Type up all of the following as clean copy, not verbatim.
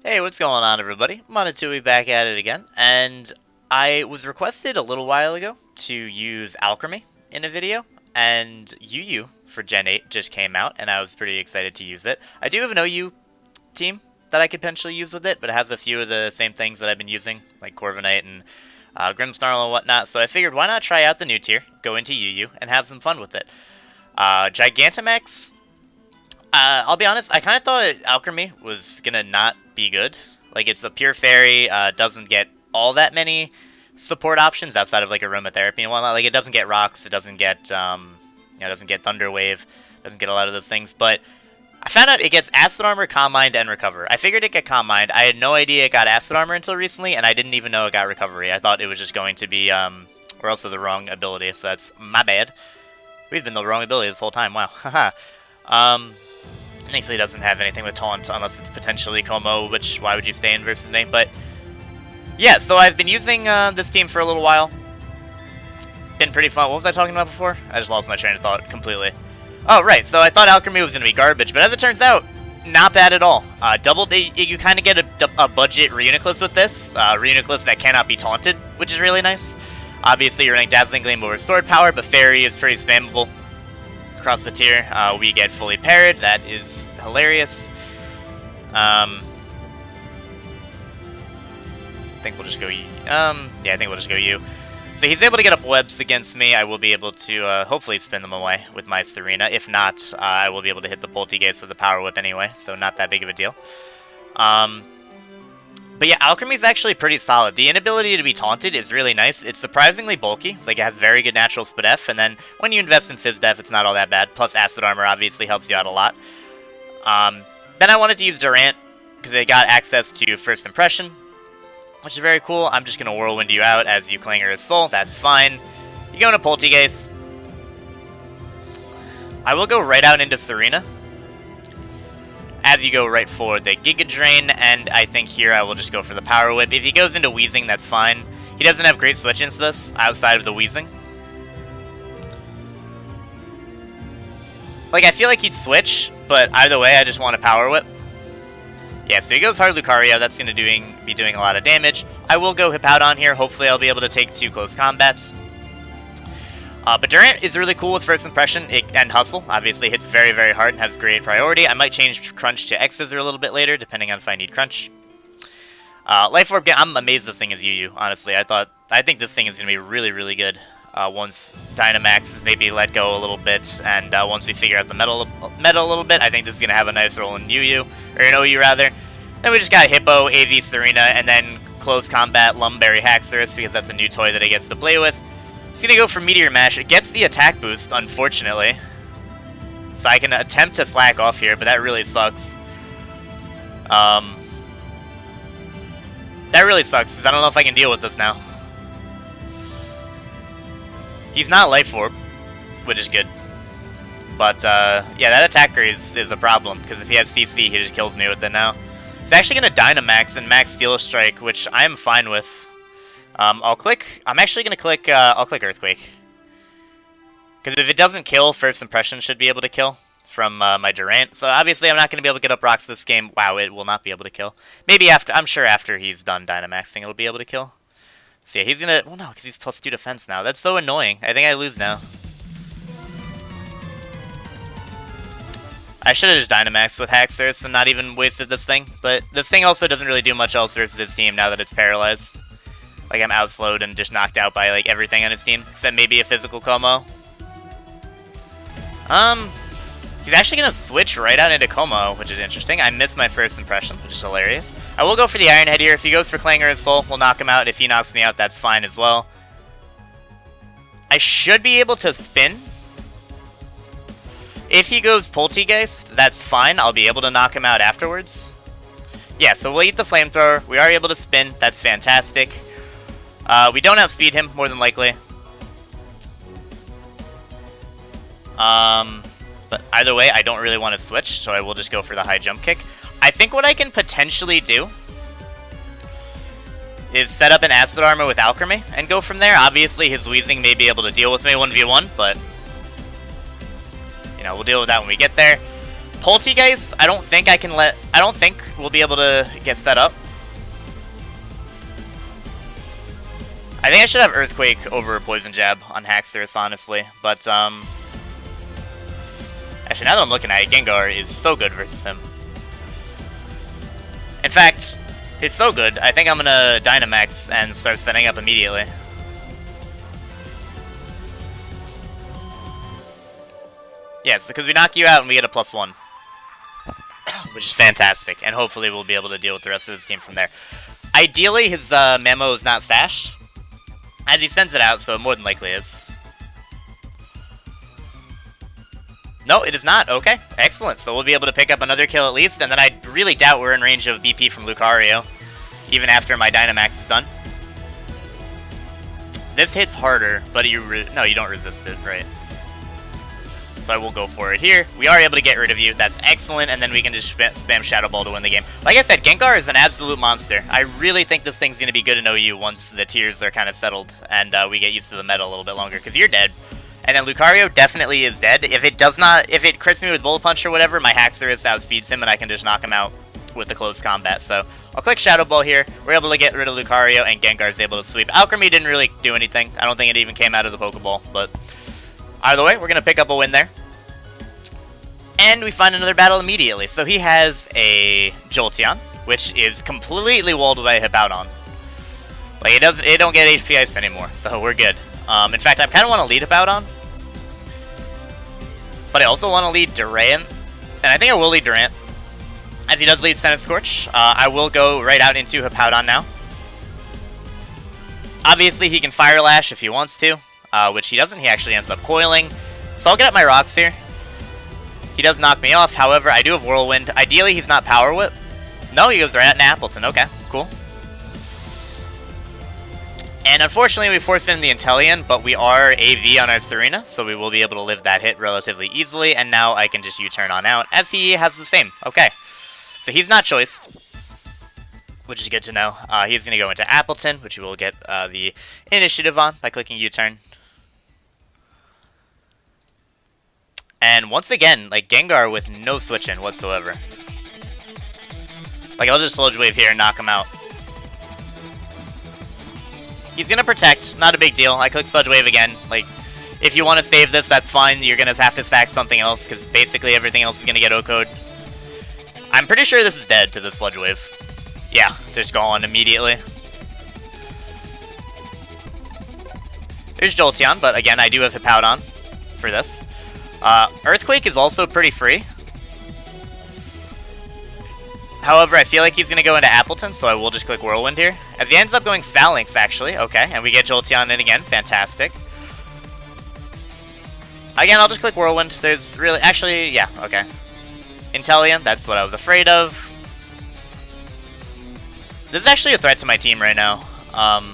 Hey, what's going on, everybody? Monotui back at it again, and I was requested a little while ago to use Alcremie in a video, and UU for Gen 8 just came out, and I was pretty excited to use it. I do have an OU team that I could potentially use with it, but it has a few of the same things that I've been using, like Corviknight and Grimmsnarl and whatnot, so I figured why not try out the new tier, go into UU, and have some fun with it. Gigantamax, I'll be honest, I kind of thought Alcremie was gonna not be good. Like, it's a pure fairy, doesn't get all that many support options outside of like aromatherapy and whatnot. Like, it doesn't get rocks, it doesn't get doesn't get thunder wave, doesn't get a lot of those things. But I found out it gets acid armor, calm mind, and recover. I figured it got calm mind. I had no idea it got acid armor until recently, and I didn't even know it got recovery. I thought it was just going to be or also the wrong ability. So that's my bad. We've been the wrong ability this whole time. Wow. Haha. Thankfully, it doesn't have anything with taunt unless it's potentially Como, which why would you stay in versus me? But yeah, so I've been using this team for a little while. Been pretty fun. What was I talking about before? I just lost my train of thought completely. Oh, right. So I thought Alcremie was going to be garbage, but as it turns out, not bad at all. You kind of get a budget Reuniclus with this. Reuniclus that cannot be taunted, which is really nice. Obviously, you're running Dazzling Gleam over Sword Power, but Fairy is pretty spammable. Across the tier, we get fully parried. That is hilarious. I think we'll just go. Yeah, I think we'll just go U. So he's able to get up webs against me. I will be able to hopefully spin them away with my Serena. If not, I will be able to hit the Poltergeist with the Power Whip anyway. So not that big of a deal. But yeah, Alcremie's actually pretty solid. The inability to be taunted is really nice. It's surprisingly bulky. Like, it has very good natural SpDef, and then when you invest in PhysDef, it's not all that bad. Plus, Acid Armor obviously helps you out a lot. Then I wanted to use Durant, because they got access to First Impression, which is very cool. I'm just going to Whirlwind you out as you Clanger his Soul. That's fine. You go into Poltergeist. I will go right out into Serena, as you go right for the Giga Drain, and I think here I will just go for the Power Whip. If he goes into Wheezing, that's fine. He doesn't have great switch into this, outside of the Wheezing. Like, I feel like he'd switch, but either way, I just want a Power Whip. Yeah, so he goes hard Lucario, that's going to be doing a lot of damage. I will go Hippowdon here, hopefully I'll be able to take 2 close combats. But Durant is really cool with First Impression and Hustle. Obviously hits very, very hard and has great priority. I might change Crunch to X-Scissor a little bit later, depending on if I need Crunch. Life Orb, I'm amazed this thing is UU, honestly. I think this thing is going to be really, really good once Dynamax is maybe let go a little bit, and once we figure out the meta a little bit, I think this is going to have a nice role in UU, or in OU rather. Then we just got Hippo, AV Serena, and then Close Combat Lumberry Haxorus, because that's a new toy that it gets to play with. It's going to go for Meteor Mash. It gets the attack boost, unfortunately. So I can attempt to slack off here, but that really sucks. That really sucks, because I don't know if I can deal with this now. He's not Life Orb, which is good. But, yeah, that attacker is a problem, because if he has CC, he just kills me with it now. He's actually going to Dynamax and Max Steel Strike, which I am fine with. I'm actually going to click, I'll click Earthquake. Because if it doesn't kill, First Impression should be able to kill from my Durant. So obviously I'm not going to be able to get up rocks this game. Wow, it will not be able to kill. Maybe after, I'm sure after he's done Dynamaxing, it'll be able to kill. So yeah, he's going to, well no, because he's +2 defense now. That's so annoying. I think I lose now. I should have just Dynamaxed with Haxorus and not even wasted this thing. But this thing also doesn't really do much else versus his team now that it's paralyzed. Like, I'm outslowed and just knocked out by, like, everything on his team, except maybe a physical Como. He's actually going to switch right out into Como, which is interesting. I missed my First Impression, which is hilarious. I will go for the Iron Head here. If he goes for Clanger and Soul, we'll knock him out. If he knocks me out, that's fine as well. I should be able to spin. If he goes Poltergeist, that's fine. I'll be able to knock him out afterwards. Yeah, so we'll eat the Flamethrower. We are able to spin. That's fantastic. We don't outspeed him, more than likely. But either way, I don't really want to switch, so I will just go for the high jump kick. I think what I can potentially do is set up an Acid Armor with Alcremie and go from there. Obviously, his Wheezing may be able to deal with me 1v1, but you know, we'll deal with that when we get there. Poltergeist, I don't think we'll be able to get set up. I think I should have Earthquake over Poison Jab on Haxorus, honestly. But, actually, now that I'm looking at it, Gengar is so good versus him. In fact, it's so good, I think I'm gonna Dynamax and start setting up immediately. Yes, because we knock you out and we get a +1. Which is fantastic, and hopefully we'll be able to deal with the rest of this team from there. Ideally, his memo is not stashed, as he sends it out, so more than likely is. No, it is not. Okay, excellent. So we'll be able to pick up another kill at least, and then I really doubt we're in range of BP from Lucario, even after my Dynamax is done. This hits harder, but no, you don't resist it, right? So I will go for it here. We are able to get rid of you. That's excellent, and then we can just spam Shadow Ball to win the game. Like I said, Gengar is an absolute monster. I really think this thing's going to be good in OU once the tiers are kind of settled, and we get used to the meta a little bit longer, because you're dead. And then Lucario definitely is dead. If it crits me with Bullet Punch or whatever, my Haxorus outspeeds him, and I can just knock him out with the close combat. So I'll click Shadow Ball here. We're able to get rid of Lucario, and Gengar's able to sweep. Alcremie didn't really do anything. I don't think it even came out of the Pokeball, but either way, we're going to pick up a win there. And we find another battle immediately. So he has a Jolteon, which is completely walled by Hippowdon. Like, it don't get HP Ice anymore, so we're good. In fact, I kind of want to lead Hippowdon. But I also want to lead Durant. And I think I will lead Durant, as he does lead Senate Scorch. I will go right out into Hippowdon now. Obviously, he can Fire Lash if he wants to, which he doesn't. He actually ends up coiling. So I'll get up my rocks here. He does knock me off, however, I do have Whirlwind. Ideally, he's not Power Whip. No, he goes right into Appleton. Okay, cool. And unfortunately, we forced in the Inteleon, but we are AV on our Serena, so we will be able to live that hit relatively easily, and now I can just U-turn on out, as he has the same. Okay, so he's not choiced, which is good to know. He's going to go into Appleton, which we will get the initiative on by clicking U-turn. And once again, like, Gengar with no switch-in whatsoever. Like, I'll just Sludge Wave here and knock him out. He's gonna Protect, not a big deal. I click Sludge Wave again. Like, if you want to save this, that's fine. You're gonna have to stack something else, because basically everything else is gonna get O-code. I'm pretty sure this is dead to the Sludge Wave. Yeah, just go on immediately. There's Jolteon, but again, I do have Hippowdon for this. Earthquake is also pretty free. However, I feel like he's going to go into Appleton, so I will just click Whirlwind here. As he ends up going Phalanx, actually. Okay, and we get Jolteon in again. Fantastic. Again, I'll just click Whirlwind. There's really... Actually, yeah, okay. Inteleon, that's what I was afraid of. This is actually a threat to my team right now. I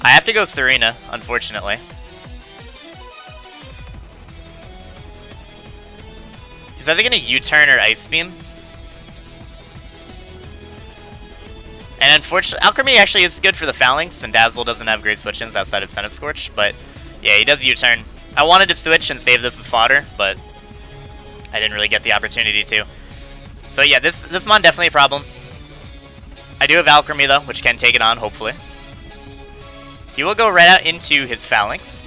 have to go Serena, unfortunately. He's either going to U-turn or Ice Beam. And unfortunately, Alcremie actually is good for the Phalanx, and Dazzle doesn't have great switch-ins outside of Senate Scorch, but yeah, he does U-turn. I wanted to switch and save this as fodder, but I didn't really get the opportunity to. So yeah, this mon definitely a problem. I do have Alcremie though, which can take it on, hopefully. He will go right out into his Phalanx.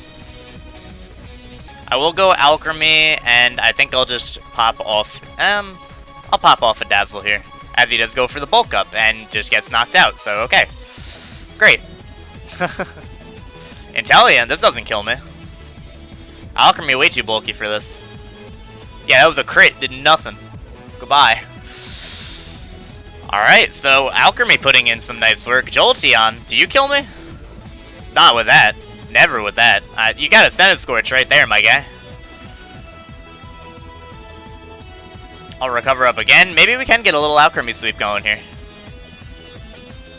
I will go Alcremie, and I think I'll just pop off, I'll pop off a Dazzle here, as he does go for the Bulk Up, and just gets knocked out, so okay. Great. Inteleon, this doesn't kill me. Alcremie way too bulky for this. Yeah, that was a crit, did nothing. Goodbye. Alright, so Alcremie putting in some nice work. Jolteon, do you kill me? Not with that. Never with that. You got a Senate Scorch right there, my guy. I'll recover up again. Maybe we can get a little Alcremie sweep going here.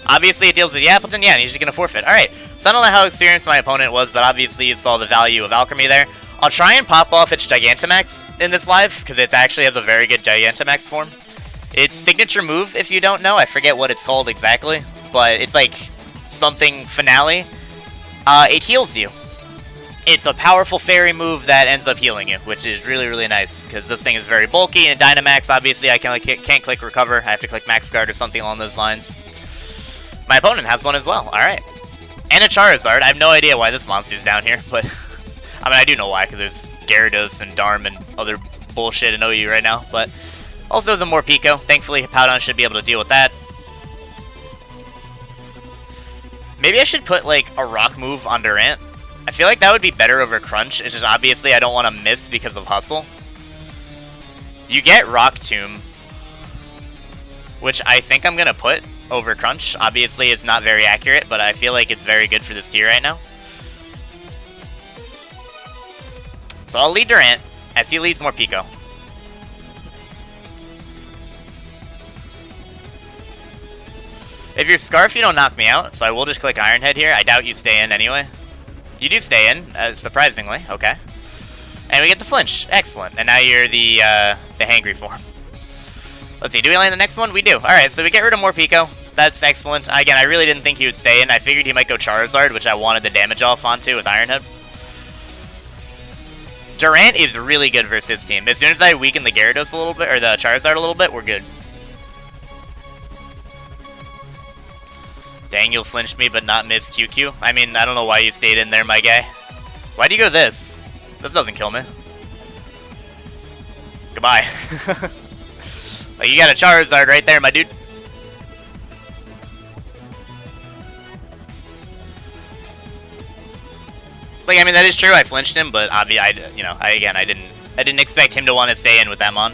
Obviously, it deals with the Appleton. Yeah, and he's just going to forfeit. Alright, so I don't know how experienced my opponent was, but obviously you saw the value of Alcremie there. I'll try and pop off its Gigantamax in this live, because it actually has a very good Gigantamax form. Its signature move, if you don't know, I forget what it's called exactly, but it's like something Finale. It heals you. It's a powerful fairy move that ends up healing you, which is really, really nice, because this thing is very bulky, and Dynamax, obviously, I can't click recover. I have to click Max Guard or something along those lines. My opponent has one as well, alright. And a Charizard. I have no idea why this monster's down here, but... I mean, I do know why, because there's Gyarados and Darm and other bullshit in OU right now, but... Also, the more Pico. Thankfully, Powdon should be able to deal with that. Maybe I should put, like, a rock move on Durant. I feel like that would be better over Crunch. It's just obviously I don't want to miss because of Hustle. You get Rock Tomb, which I think I'm going to put over Crunch. Obviously, it's not very accurate, but I feel like it's very good for this tier right now. So I'll lead Durant as he leads Morpeko. If you're Scarf, you don't knock me out, so I will just click Iron Head here. I doubt you stay in anyway. You do stay in, surprisingly. Okay. And we get the flinch. Excellent. And now you're the hangry form. Let's see. Do we land the next one? We do. Alright, so we get rid of Morpeko. That's excellent. Again, I really didn't think he would stay in. I figured he might go Charizard, which I wanted the damage off onto with Iron Head. Durant is really good versus his team. As soon as I weaken the Gyarados a little bit, or the Charizard a little bit, we're good. Dang, you'll flinch me but not miss QQ. I mean, I don't know why you stayed in there, my guy. Why'd you go this? This doesn't kill me. Goodbye. Like, you got a Charizard right there, my dude. Like, I mean, that is true. I flinched him, but obviously, I didn't expect him to want to stay in with that mon.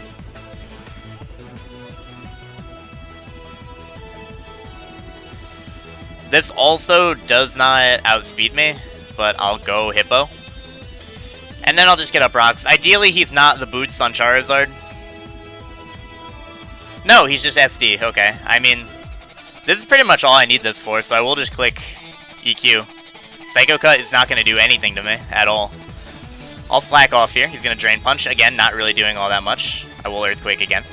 This also does not outspeed me, but I'll go Hippo. And then I'll just get up rocks. Ideally, he's not the boots on Charizard. No, he's just SD. Okay. I mean, this is pretty much all I need this for, so I will just click EQ. Psycho Cut is not going to do anything to me at all. I'll slack off here. He's going to Drain Punch. Again, not really doing all that much. I will Earthquake again.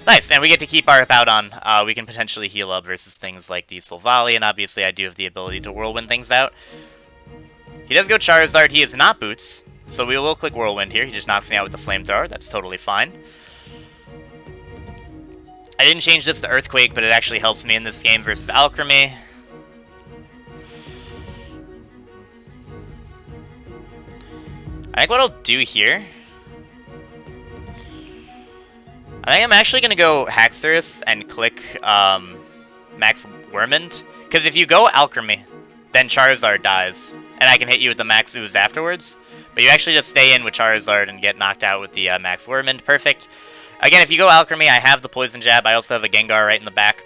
Nice, and we get to keep our Powdon. We can potentially heal up versus things like the Silvally, and obviously I do have the ability to Whirlwind things out. He does go Charizard. He is not Boots, so we will click Whirlwind here. He just knocks me out with the Flamethrower. That's totally fine. I didn't change this to Earthquake, but it actually helps me in this game versus Alcremie. I think what I'll do here... I think I'm actually going to go Haxorus and click Max Wormond. Because if you go Alcremie, then Charizard dies. And I can hit you with the Max Ooze afterwards. But you actually just stay in with Charizard and get knocked out with the Max Wormond. Perfect. Again, if you go Alcremie, I have the Poison Jab. I also have a Gengar right in the back.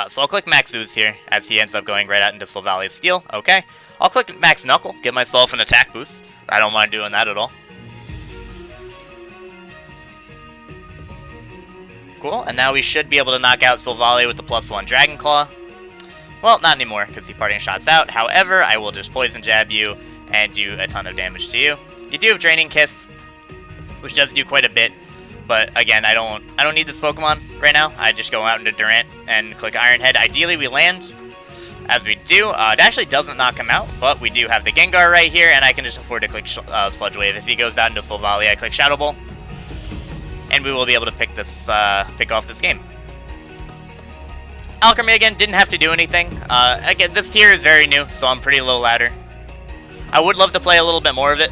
So I'll click Max Ooze here, as he ends up going right out into Silvally Steel. Okay. I'll click Max Knuckle, give myself an attack boost. I don't mind doing that at all. Cool, and now we should be able to knock out Silvally with the +1 Dragon Claw. Well, not anymore, because the parting shot's out. However, I will just Poison Jab you and do a ton of damage to you. You do have Draining Kiss, which does do quite a bit. But again, I don't need this Pokemon right now. I just go out into Durant and click Iron Head. Ideally, we land, as we do. It actually doesn't knock him out, but we do have the Gengar right here, and I can just afford to click Sludge Wave. If he goes out into Silvally, I click Shadow Ball. And we will be able to pick off this game. Alcremie, again, didn't have to do anything. Again, this tier is very new, so I'm pretty low ladder. I would love to play a little bit more of it.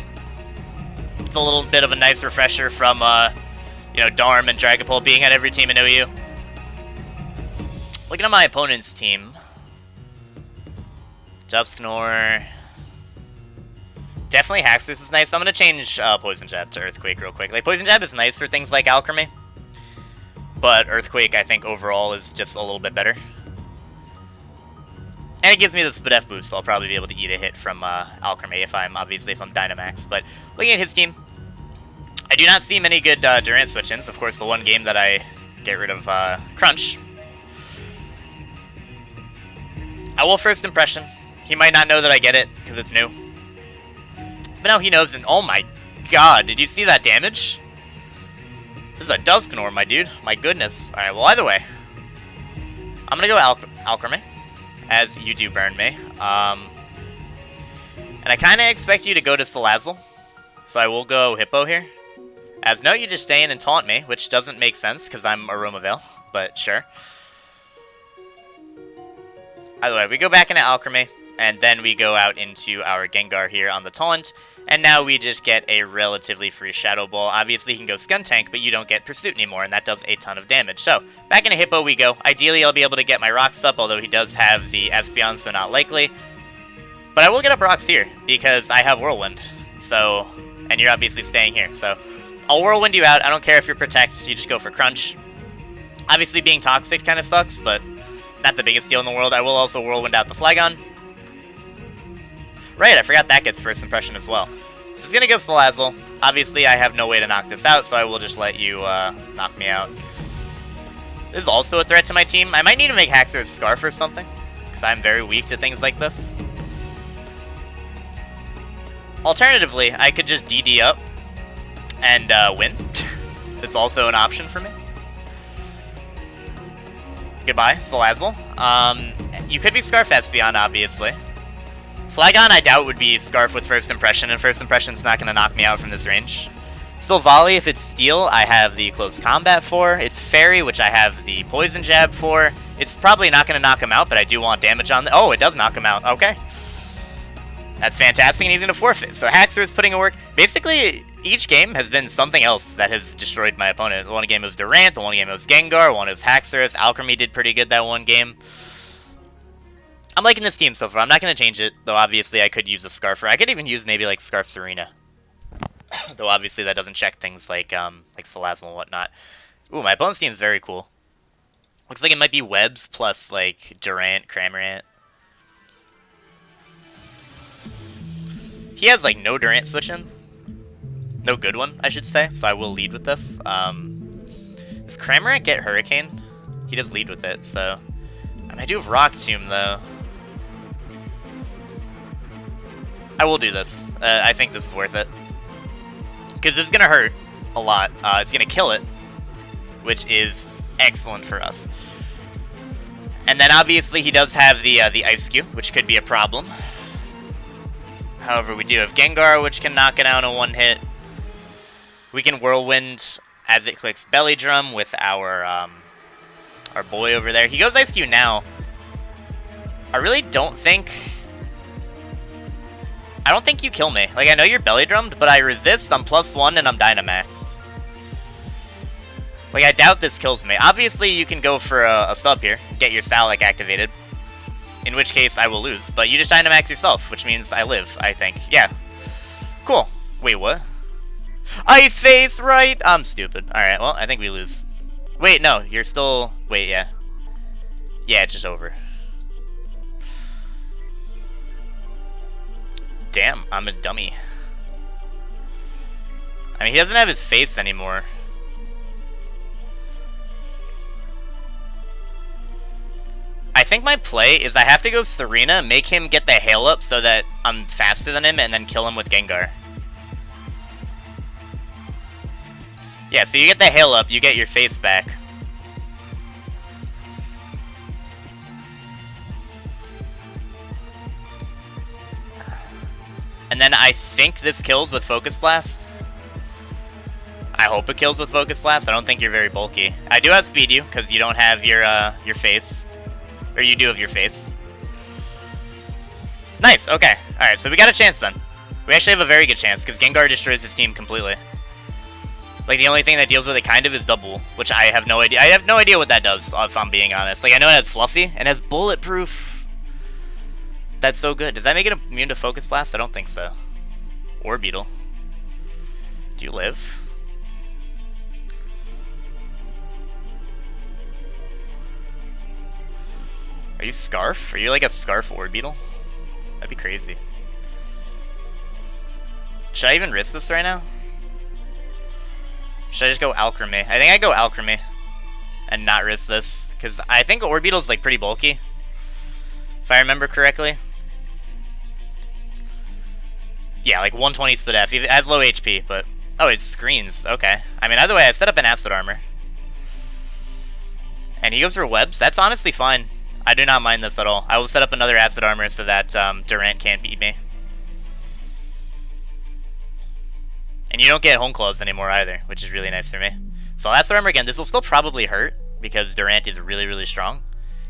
It's a little bit of a nice refresher from, Darm and Dragapult being at every team in OU. Looking at my opponent's team. Dusknoir. Definitely Haxorus is nice. I'm going to change Poison Jab to Earthquake real quick. Like, Poison Jab is nice for things like Alcremie. But Earthquake, I think, overall is just a little bit better. And it gives me the Spadef boost, so I'll probably be able to eat a hit from Alcremie if I'm Dynamax. But looking at his team, I do not see many good Durant switch-ins. Of course, the one game that I get rid of Crunch. I will First Impression. He might not know that I get it, because it's new. But now he knows, and oh my god, did you see that damage? This is a Dusknoir, my dude. My goodness. Alright, well, either way. I'm gonna go Alcremie, as you do burn me. And I kind of expect you to go to Salazzle, so I will go Hippo here. As no, you just stay in and taunt me, which doesn't make sense because I'm Aroma Veil, but sure. Either way, we go back into Alcremie, and then we go out into our Gengar here on the taunt, and now we just get a relatively free Shadow Ball. Obviously, you can go Skuntank, but you don't get Pursuit anymore, and that does a ton of damage. So, back into Hippo we go. Ideally, I'll be able to get my Rocks up, although he does have the Espeon, so not likely. But I will get up Rocks here, because I have Whirlwind, so, and you're obviously staying here, so I'll Whirlwind you out. I don't care if you're Protect, you just go for Crunch. Obviously, being Toxic kind of sucks, but not the biggest deal in the world. I will also Whirlwind out the Flygon. Right, I forgot that gets First Impression as well. So it's going to go Salazzle. Obviously, I have no way to knock this out, so I will just let you knock me out. This is also a threat to my team. I might need to make Haxorus Scarf or something, because I'm very weak to things like this. Alternatively, I could just DD up and win. It's also an option for me. Goodbye, Salazzle. You could be Scarf Espeon, obviously. Flygon, I doubt, would be Scarf with First Impression, and First Impression's not going to knock me out from this range. Silvally, if it's Steel, I have the Close Combat for. It's Fairy, which I have the Poison Jab for. It's probably not going to knock him out, but I do want damage on the... Oh, it does knock him out. Okay. That's fantastic, and he's going to forfeit. So Haxorus is putting in work. Basically, each game has been something else that has destroyed my opponent. The one game it was Durant, the one game it was Gengar, one it was Haxorus. Alcremie did pretty good that one game. I'm liking this team so far. I'm not going to change it, though obviously I could use a Scarfer. I could even use maybe like Scarf Serena. Though obviously that doesn't check things like Salazzle and whatnot. Ooh, my opponent's team is very cool. Looks like it might be Webs plus like Durant, Cramorant. He has like no Durant switch-in. No good one, I should say, so I will lead with this. Does Cramorant get Hurricane? He does lead with it, so... And I do have Rock Tomb, though. I will do this. I think this is worth it. Because it's going to hurt a lot. It's going to kill it, which is excellent for us. And then obviously he does have the Ice Cube, which could be a problem. However, we do have Gengar, which can knock it out in one hit. We can Whirlwind as it clicks Belly Drum with our boy over there. He goes Ice Cube now. I really don't think... I don't think you kill me. Like, I know you're Belly Drummed, but I resist, I'm +1, and I'm Dynamaxed. Like, I doubt this kills me. Obviously, you can go for a sub here, get your Salic activated. In which case, I will lose. But you just Dynamax yourself, which means I live, I think. Yeah. Cool. Wait, what? Ice Face, right? I'm stupid. Alright, well, I think we lose. Wait, no, you're still... Wait, yeah. Yeah, it's just over. Damn, I'm a dummy. I mean, he doesn't have his face anymore. I think my play is I have to go Serena, make him get the Hail Up so that I'm faster than him, and then kill him with Gengar. Yeah, so you get the Hail Up, you get your face back. And then I think this kills with Focus Blast. I hope it kills with Focus Blast. I don't think you're very bulky. I do have Speed You, because you don't have your face. Or you do have your face. Nice, okay. Alright, so we got a chance then. We actually have a very good chance, because Gengar destroys his team completely. Like, the only thing that deals with it kind of is Double, which I have no idea. I have no idea what that does, if I'm being honest. Like, I know it has Fluffy, and has Bulletproof. That's so good. Does that make it immune to Focus Blast? I don't think so. Or Beetle. Do you live? Are you Scarf? Are you like a Scarf or Beetle? That'd be crazy. Should I even risk this right now? Should I just go Alcremie? I think I go Alcremie and not risk this, because I think Orbeetle's like pretty bulky, if I remember correctly. Yeah, like 120 to the def. It has low HP, but... Oh, it screens. Okay. I mean, either way, I set up an Acid Armor. And he goes for Webs. That's honestly fine. I do not mind this at all. I will set up another Acid Armor so that Durant can't beat me. And you don't get home clubs anymore either, which is really nice for me. So last armor again, this will still probably hurt, because Durant is really, really strong.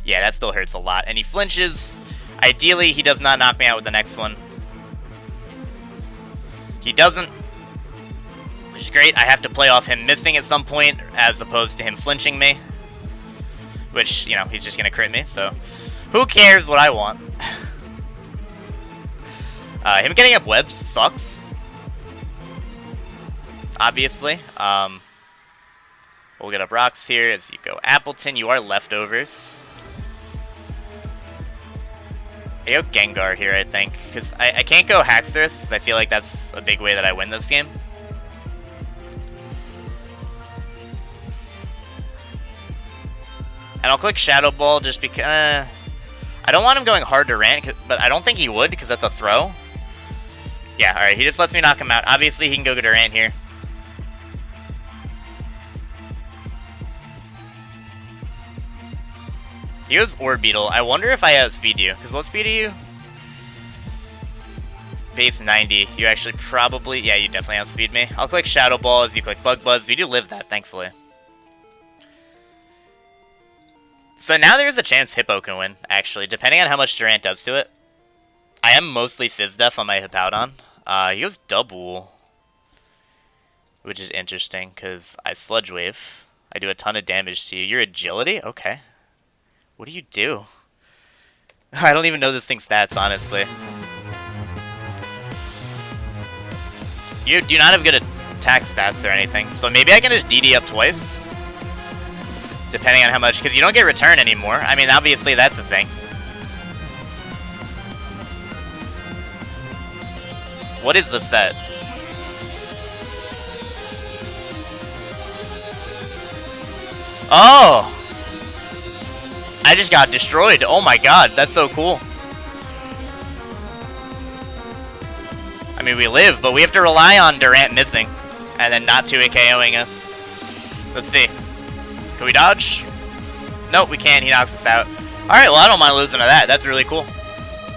Yeah, that still hurts a lot. And he flinches. Ideally, he does not knock me out with the next one. He doesn't, which is great. I have to play off him missing at some point, as opposed to him flinching me. Which, you know, he's just going to crit me, so who cares what I want? Him getting up webs sucks. Obviously. We'll get up rocks here as you go. Appleton, you are leftovers. I go Gengar here, I think, because I can't go Haxorus. I feel like that's a big way that I win this game. And I'll click Shadow Ball just because... I don't want him going hard to Rant, but I don't think he would, because that's a throw. Yeah, alright, he just lets me knock him out. Obviously, he can go Durant here. He goes Orbeetle. I wonder if I outspeed you, because what speed are you? Base 90. You actually probably... Yeah, you definitely outspeed me. I'll click Shadow Ball as you click Bug Buzz. We do live that, thankfully. So now there's a chance Hippo can win, actually, depending on how much Durant does to it. I am mostly Fizz-Def on my Hippowdon. He goes Double, which is interesting, because I Sludge Wave. I do a ton of damage to you. Your Agility? Okay. What do you do? I don't even know this thing's stats, honestly. You do not have good attack stats or anything, so maybe I can just DD up twice? Depending on how much, because you don't get return anymore. I mean, obviously that's the thing. What is the set? Oh! I just got destroyed. Oh my god, that's so cool. I mean, we live, but we have to rely on Durant missing. And then not 2-hit KOing us. Let's see. Can we dodge? Nope, we can't. He knocks us out. Alright, well, I don't mind losing to that. That's really cool.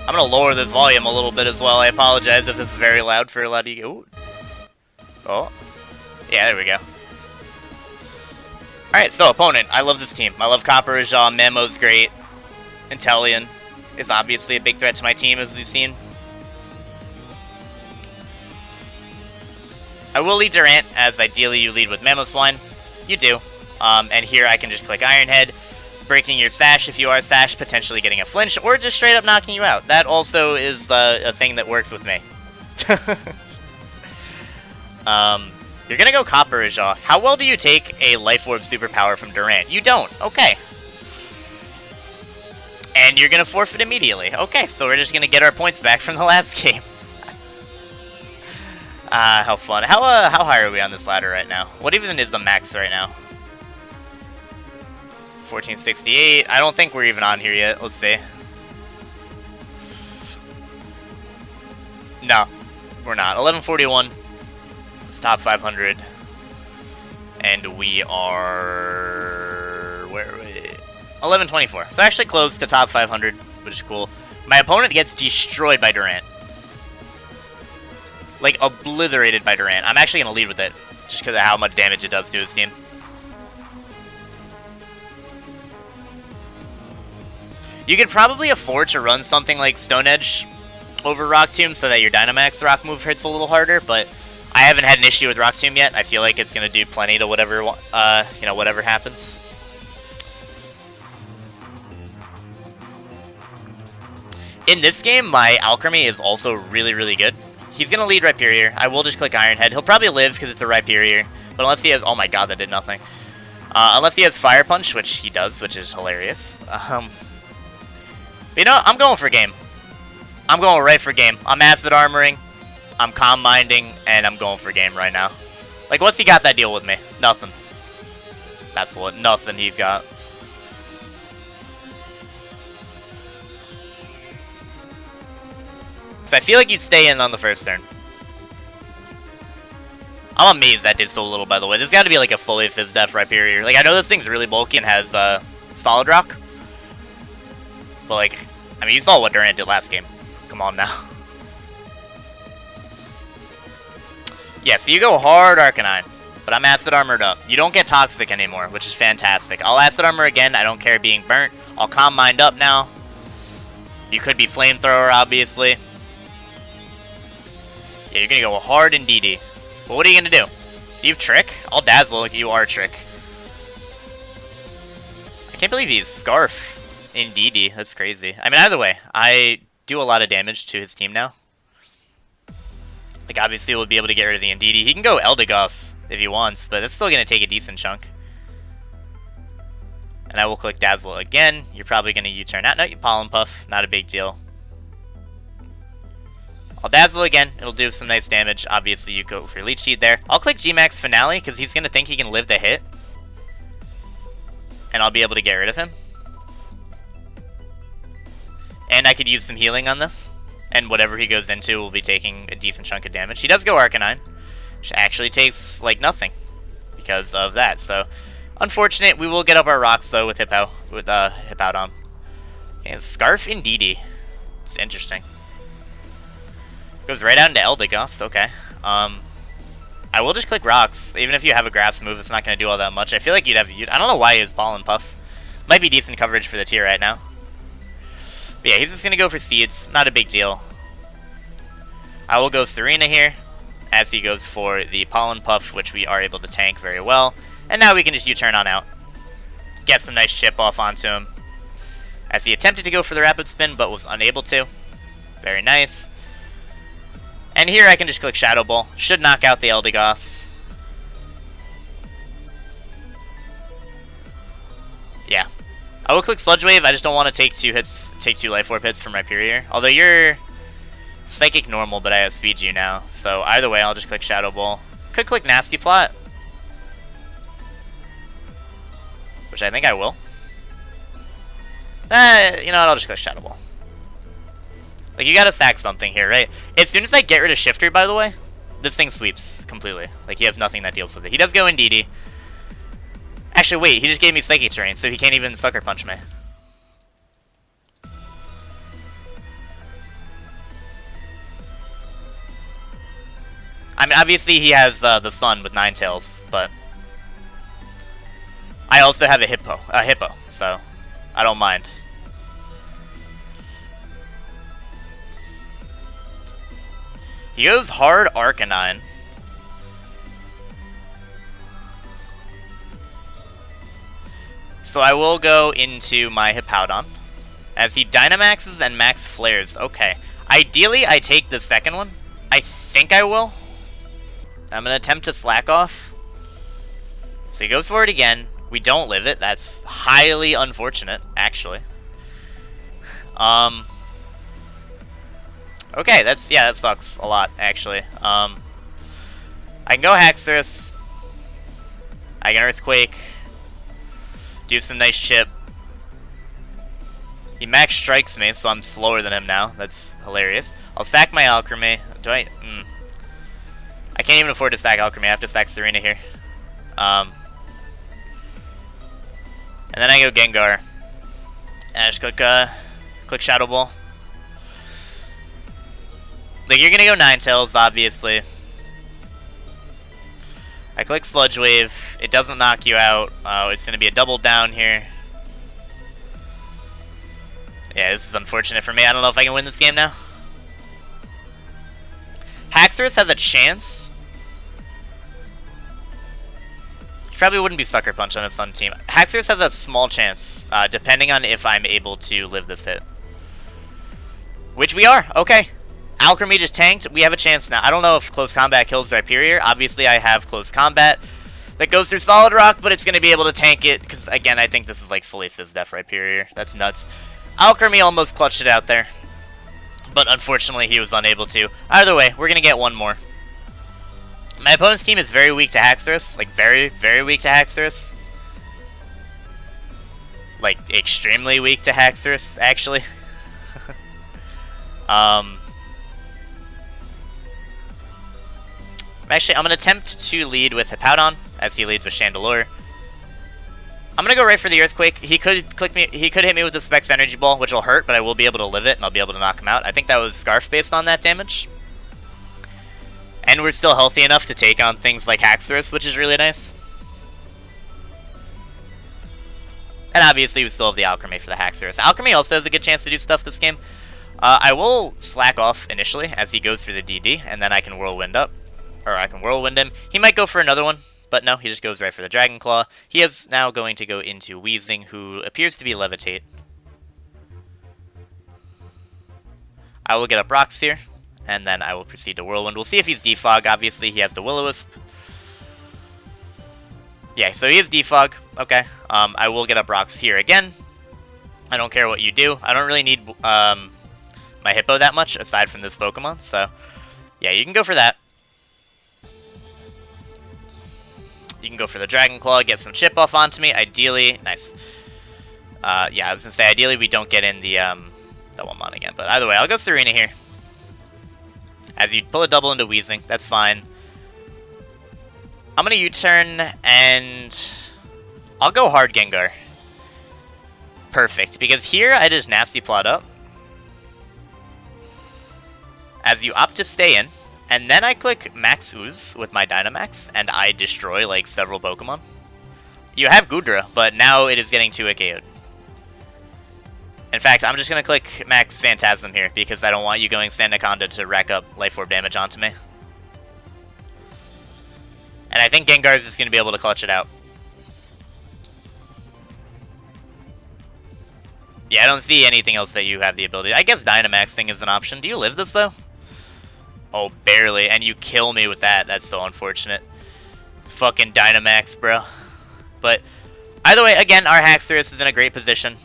I'm going to lower this volume a little bit as well. I apologize if this is very loud for a lot of you. Ooh. Oh. Yeah, there we go. Alright, so opponent. I love this team. I love Copper Ajah. Memo's great. Inteleon is obviously a big threat to my team, as we've seen. I will lead Durant, as ideally you lead with Mammothline. You do. And here I can just click Iron Head, breaking your Sash if you are Sash, potentially getting a flinch, or just straight up knocking you out. That also is a thing that works with me. You're gonna go Copper Ajah. How well do you take a Life Orb superpower from Durant? You don't. Okay. And you're gonna forfeit immediately. Okay, so we're just gonna get our points back from the last game. How fun. How high are we on this ladder right now? What even is the max right now? 1468. I don't think we're even on here yet. Let's see. No, we're not. 1141. It's top 500. And we are... Where are we? 1124. So actually close to top 500, which is cool. My opponent gets destroyed by Durant. Like, obliterated by Durant. I'm actually going to lead with it, just because of how much damage it does to his team. You could probably afford to run something like Stone Edge over Rock Tomb so that your Dynamax rock move hits a little harder, but I haven't had an issue with Rock Tomb yet. I feel like it's going to do plenty to whatever, you know, whatever happens. In this game, my Alcremie is also really, really good. He's going to lead Rhyperior. I will just click Iron Head. He'll probably live because it's a Rhyperior. But unless he has... Oh my god, that did nothing. Unless he has Fire Punch, which he does, which is hilarious. But you know, I'm going for game. I'm going right for game. I'm Acid Armoring. I'm Calm Minding. And I'm going for game right now. Like, what's he got that deal with me? Nothing. That's what... Nothing he's got. So I feel like you'd stay in on the first turn. I'm amazed that did so little, by the way. There's got to be like a fully Fizz-Def Rhyperior. Like, I know this thing's really bulky and has Solid Rock. But like, I mean, you saw what Durant did last game. Come on now. Yeah, so you go hard Arcanine, but I'm Acid Armored up. You don't get Toxic anymore, which is fantastic. I'll Acid Armor again. I don't care being burnt. I'll Calm Mind up now. You could be Flamethrower, obviously. Yeah, you're going to go hard in DD. But what are you going to do? Do you have Trick? I'll Dazzle like you are Trick. I can't believe he's Scarf in DD. That's crazy. I mean, either way, I do a lot of damage to his team now. Like, obviously, we'll be able to get rid of the Indeedee. He can go Eldegoss if he wants, but that's still going to take a decent chunk. And I will click Dazzle again. You're probably going to U-turn out. No, you Pollen Puff. Not a big deal. I'll Dazzle again. It'll do some nice damage. Obviously, you go for Leech Seed there. I'll click G-Max Finale, because he's going to think he can live the hit. And I'll be able to get rid of him. And I could use some healing on this. And whatever he goes into will be taking a decent chunk of damage. He does go Arcanine, which actually takes, like, nothing because of that. So, unfortunate. We will get up our rocks, though, with Hippowdon. Okay, Scarf Indeedee. It's interesting. Goes right out into Eldegoss. Okay. I will just click Rocks. Even if you have a Grass move, it's not going to do all that much. I feel like you'd have... I don't know why he has Pollen Puff. Might be decent coverage for the tier right now. But yeah, he's just going to go for Seeds. Not a big deal. I will go Serena here, as he goes for the Pollen Puff, which we are able to tank very well. And now we can just U-turn on out. Get some nice chip off onto him. As he attempted to go for the Rapid Spin, but was unable to. Very nice. And here I can just click Shadow Ball. Should knock out the Eldegoss. Yeah. I will click Sludge Wave. I just don't want to take two Life Orb hits from Rhyperior. Although you're Psychic Normal, but I have Speed you now. So either way, I'll just click Shadow Ball. Could click Nasty Plot, which I think I will. You know what? I'll just click Shadow Ball. Like, you gotta stack something here, right? As soon as I get rid of Shifter, by the way, this thing sweeps completely. Like, he has nothing that deals with it. He does go Indeedee. Actually, wait, he just gave me Psychic Terrain, so he can't even Sucker Punch me. I mean, obviously he has the Sun with Ninetales, but I also have a Hippo, so I don't mind. He goes hard Arcanine. So I will go into my Hippowdon, as he Dynamaxes and Max Flares. Okay. Ideally, I take the second one. I think I will. I'm going to attempt to Slack Off. So he goes for it again. We don't live it. That's highly unfortunate, actually. Okay, that sucks a lot, actually. I can go Haxorus. I can Earthquake. Do some nice chip. He max strikes me, so I'm slower than him now. That's hilarious. I'll stack my Alcremie. Do I? I can't even afford to stack Alcremie. I have to stack Serena here. And then I go Gengar. And I just click Shadow Ball. Like, you're gonna go Ninetales, obviously. I click Sludge Wave. It doesn't knock you out. It's gonna be a double down here. Yeah, this is unfortunate for me. I don't know if I can win this game now. Haxorus has a chance. He probably wouldn't be Sucker Punch on his Sun team. Haxorus has a small chance, depending on if I'm able to live this hit. Which we are. Okay. Alcremie just tanked. We have a chance now. I don't know if Close Combat kills Rhyperior. Obviously, I have Close Combat that goes through Solid Rock, but it's going to be able to tank it, because, again, I think this is, like, fully Fizz-Def Rhyperior. That's nuts. Alcremie almost clutched it out there, but unfortunately, he was unable to. Either way, we're going to get one more. My opponent's team is very weak to Haxorus. Like, very, very weak to Haxorus. Like, extremely weak to Haxorus, actually. Actually, I'm going to attempt to lead with Hippowdon, as he leads with Chandelure. I'm going to go right for the Earthquake. He could hit me with the Specs Energy Ball, which will hurt, but I will be able to live it, and I'll be able to knock him out. I think that was Scarf based on that damage. And we're still healthy enough to take on things like Haxorus, which is really nice. And obviously we still have the Alcremie for the Haxorus. Alcremie also has a good chance to do stuff this game. I will slack off initially as he goes through the DD, and then I can Whirlwind up. Or I can Whirlwind him. He might go for another one, but no, he just goes right for the Dragon Claw. He is now going to go into Weezing, who appears to be Levitate. I will get up rocks here, and then I will proceed to Whirlwind. We'll see if he's Defog. Obviously, he has the Will-O-Wisp. Yeah, so he is Defog. Okay. I will get up rocks here again. I don't care what you do. I don't really need my Hippo that much, aside from this Pokemon. So, yeah, you can go for that. You can go for the Dragon Claw, get some chip off onto me. Ideally, nice. Yeah, I was gonna say, ideally we don't get in the One again. But either way, I'll go Serena here. As you pull a double into Weezing, that's fine. I'm gonna U-turn, and I'll go hard Gengar. Perfect, because here I just nasty plot up. As you opt to stay in, and then I click Max Ooze with my Dynamax, and I destroy, like, several Pokemon. You have Goodra, but now it is getting 2-hit KO'd. In fact, I'm just going to click Max Phantasm here, because I don't want you going Sandaconda to rack up Life Orb damage onto me. And I think Gengar's is going to be able to clutch it out. Yeah, I don't see anything else that you have the ability. I guess Dynamax thing is an option. Do you live this, though? Oh, barely. And you kill me with that. That's so unfortunate. Fucking Dynamax, bro. But either way, again, our Haxorus is in a great position.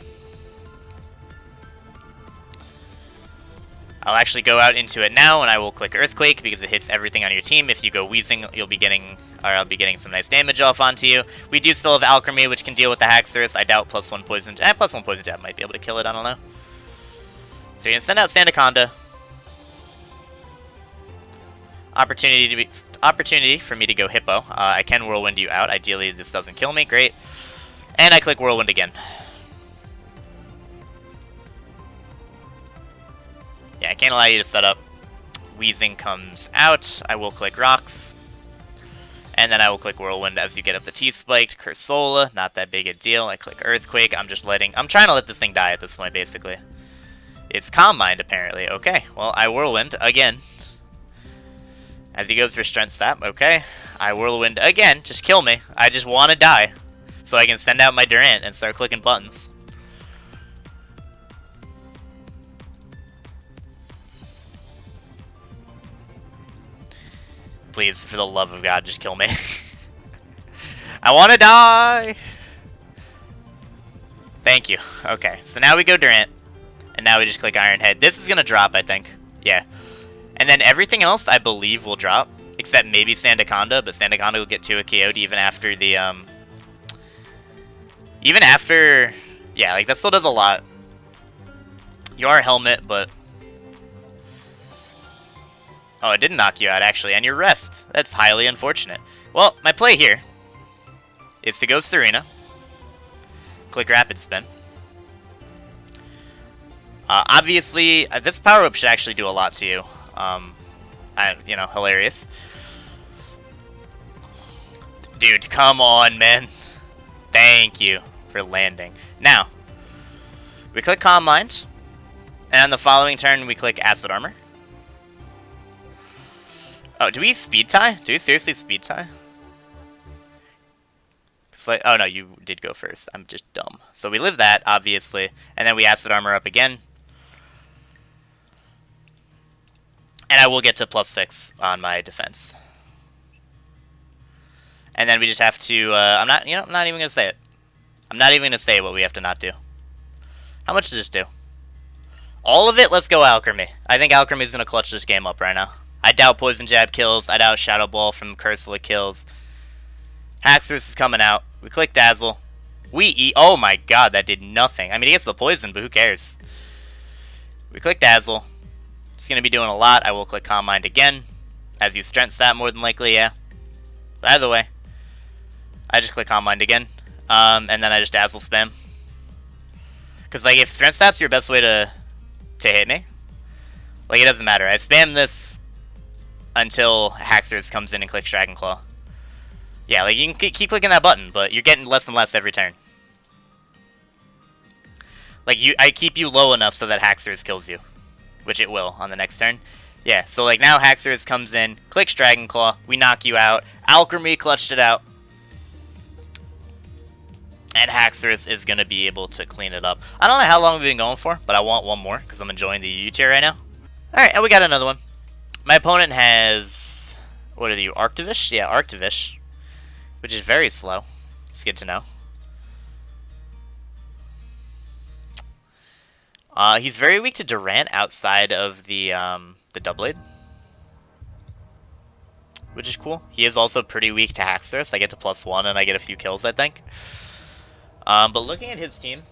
I'll actually go out into it now, and I will click Earthquake because it hits everything on your team. If you go Weezing, you'll be getting, or I'll be getting some nice damage off onto you. We do still have Alcremie, which can deal with the Haxorus. I doubt +1 Poison, +1 Poison Jab might be able to kill it. I don't know. So you can send out Sandaconda. Opportunity for me to go Hippo. I can Whirlwind you out. Ideally, this doesn't kill me. Great. And I click Whirlwind again. Yeah, I can't allow you to set up. Weezing comes out. I will click Rocks. And then I will click Whirlwind as you get up the T-Spiked. Cursola, not that big a deal. I click Earthquake. I'm trying to let this thing die at this point, basically. It's Calm Mind, apparently. Okay, well, I Whirlwind again. As he goes for Strength Sap, okay. I Whirlwind again. Just kill me. I just want to die. So I can send out my Durant and start clicking buttons. Please, for the love of God, just kill me. I want to die! Thank you. Okay, so now we go Durant. And now we just click Iron Head. This is going to drop, I think. Yeah. And then everything else, I believe, will drop. Except maybe Sandaconda, but Sandaconda will get 2-hit KO'd even after the, Even after... Yeah, like, that still does a lot. You are Helmet, but... Oh, it didn't knock you out, actually, and your rest. That's highly unfortunate. Well, my play here is to go Serena. Click Rapid Spin. Obviously, this power-up should actually do a lot to you. You know, hilarious. Dude, come on, man. Thank you for landing. Now, we click Calm Mind, and on the following turn, we click Acid Armor. Oh, do we Speed Tie? Do we seriously Speed Tie? It's like, oh no, you did go first. I'm just dumb. So we live that, obviously, and then we Acid Armor up again. And I will get to +6 on my defense. And then we just have to, I'm not even going to say it. I'm not even going to say what we have to not do. How much does this do? All of it? Let's go Alcremie. I think Alcremie is going to clutch this game up right now. I doubt Poison Jab kills. I doubt Shadow Ball from Cursola kills. Haxorus is coming out. We click Dazzle. We eat. Oh my god, that did nothing. I mean, he gets the poison, but who cares? We click Dazzle. It's going to be doing a lot. I will click Calm Mind again. As you Strength Stat, more than likely, yeah. But either way, I just click Calm Mind again. And then I just Dazzle spam. Because, like, if Strength Stat's your best way to hit me, like, it doesn't matter. I spam this until Haxorus comes in and clicks Dragon Claw. Yeah, like you can keep clicking that button, but you're getting less and less every turn. Like I keep you low enough so that Haxorus kills you, which it will on the next turn. Yeah, so like now Haxorus comes in, clicks Dragon Claw, we knock you out. Alcremie clutched it out. And Haxorus is going to be able to clean it up. I don't know how long we've been going for, but I want one more because I'm enjoying the U tier right now. Alright, and we got another one. My opponent has... What are you? Arctivish? Yeah, Arctivish. Which is very slow. It's good to know. He's very weak to Durant outside of the Doublade. Which is cool. He is also pretty weak to Haxorus. I get to +1 and I get a few kills, I think. But looking at his team,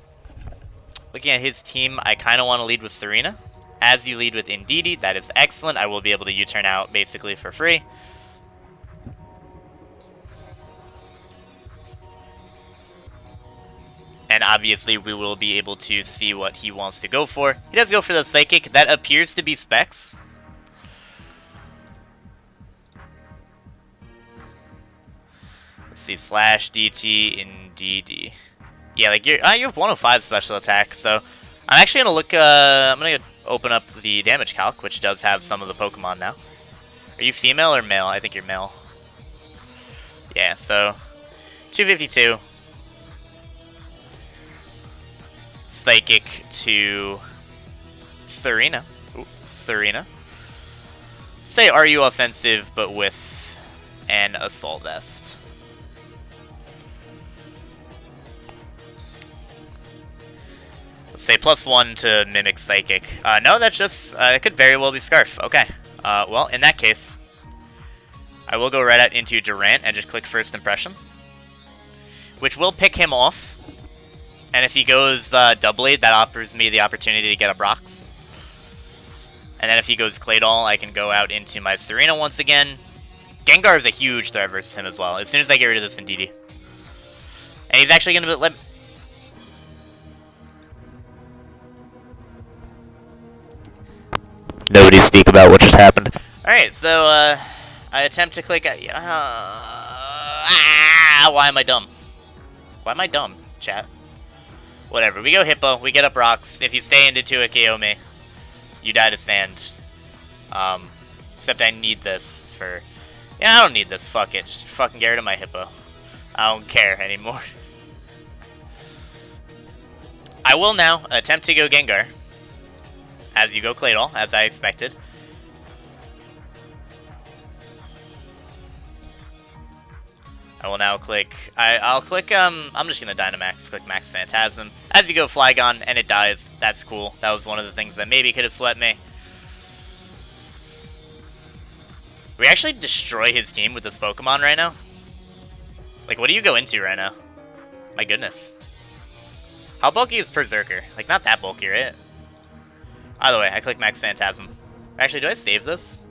I kind of want to lead with Serena. As you lead with Indeedee, that is excellent. I will be able to U-turn out basically for free. And obviously we will be able to see what he wants to go for. He does go for the Psychic. That appears to be Specs. Let's see, slash DT Indeedee. Yeah, like you have 105 special attack, so I'm actually gonna look. I'm gonna open up the damage calc, which does have some of the Pokemon now. Are you female or male? I think you're male. Yeah, so 252. Psychic to Serena. Ooh, Serena. Say, are you offensive, but with an Assault Vest? Let's say +1 to Mimic Psychic. No, that's just... it could very well be Scarf. Okay. Well, in that case, I will go right out into Durant and just click First Impression. Which will pick him off. And if he goes Doublade, that offers me the opportunity to get up rocks. And then if he goes Claydol, I can go out into my Serena once again. Gengar is a huge threat versus him as well, as soon as I get rid of this Indeedee. And he's actually going to let... Nobody speak about what just happened. Alright, so, I attempt to click... why am I dumb? Why am I dumb, chat? Whatever, we go Hippo, we get up rocks. If you stay into 2, it KO me. You die to sand. Except I need this for... Yeah, I don't need this, fuck it. Just fucking get rid of my Hippo. I don't care anymore. I will now attempt to go Gengar. As you go Claydol, as I expected. I will now click... I'll click, I'm just gonna Dynamax, click Max Phantasm. As you go Flygon, and it dies. That's cool. That was one of the things that maybe could have swept me. We actually destroy his team with this Pokemon right now. Like, what do you go into right now? My goodness. How bulky is Berserker? Like, not that bulky, right? Either way, I click Max Phantasm. Actually, do I save this?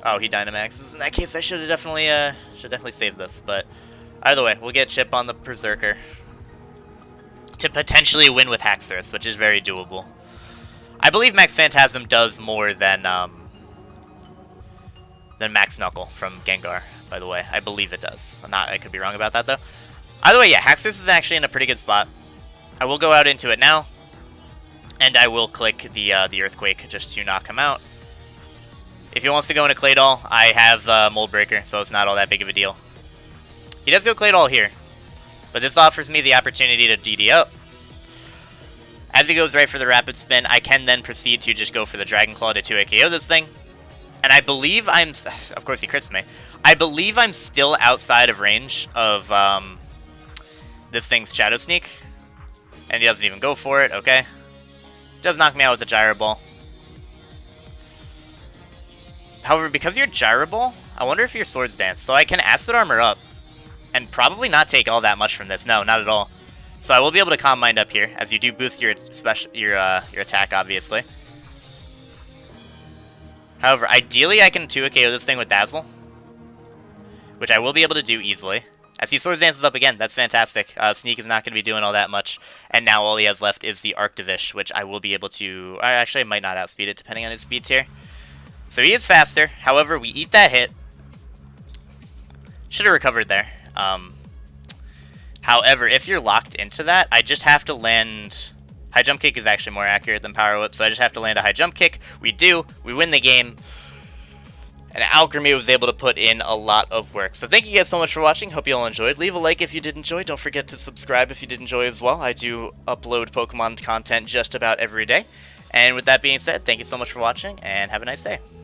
Oh, he Dynamaxes. In that case, I should definitely save this. But either way, we'll get Chip on the Berserker to potentially win with Haxorus, which is very doable. I believe Max Phantasm does more than Max Knuckle from Gengar. By the way, I believe it does. I could be wrong about that though. Either way, yeah, Haxorus is actually in a pretty good spot. I will go out into it now. And I will click the Earthquake just to knock him out. If he wants to go into Claydol, I have Mold Breaker, so it's not all that big of a deal. He does go Claydol here, but this offers me the opportunity to DD up. As he goes right for the Rapid Spin, I can then proceed to just go for the Dragon Claw to 2 KO this thing. And I believe I'm... Of course he crits me. I believe I'm still outside of range of this thing's Shadow Sneak. And he doesn't even go for it, okay. Does knock me out with the Gyro Ball. However, because you're Gyro Ball, I wonder if your Swords Dance. So I can Acid Armor up. And probably not take all that much from this. No, not at all. So I will be able to Calm Mind up here, as you do boost your attack, obviously. However, ideally I can 2 KO this thing with Dazzle. Which I will be able to do easily. As he Swords Dances up again, that's fantastic. Sneak is not going to be doing all that much. And now all he has left is the Arctivish, which I will be able to... Actually, I might not outspeed it, depending on his speed tier. So he is faster. However, we eat that hit. Should have recovered there. However, if you're locked into that, I just have to land... High jump kick is actually more accurate than power whip, so I just have to land a high jump kick. We do. We win the game. And Alcremie was able to put in a lot of work. So thank you guys so much for watching. Hope you all enjoyed. Leave a like if you did enjoy. Don't forget to subscribe if you did enjoy as well. I do upload Pokemon content just about every day. And with that being said, thank you so much for watching, and have a nice day.